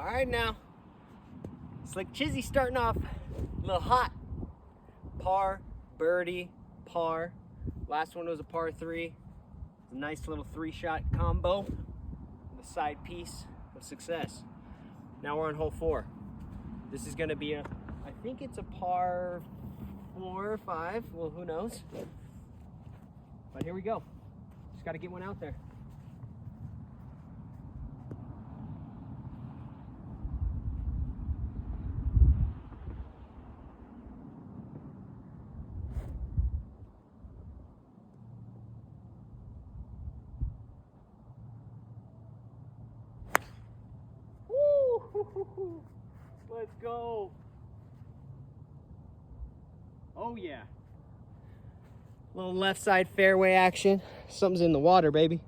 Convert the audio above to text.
All right now. Slick Chizzy starting off a little hot. Par, birdie, par. Last one was a par 3. It's a nice little 3-shot combo. The side piece of success. Now we're on hole 4. This is gonna be I think it's a par 4 or 5. Well, who knows? But here we go. Just gotta get one out there. Woo! Let's go. Oh yeah. Little left side fairway action. Something's in the water, baby.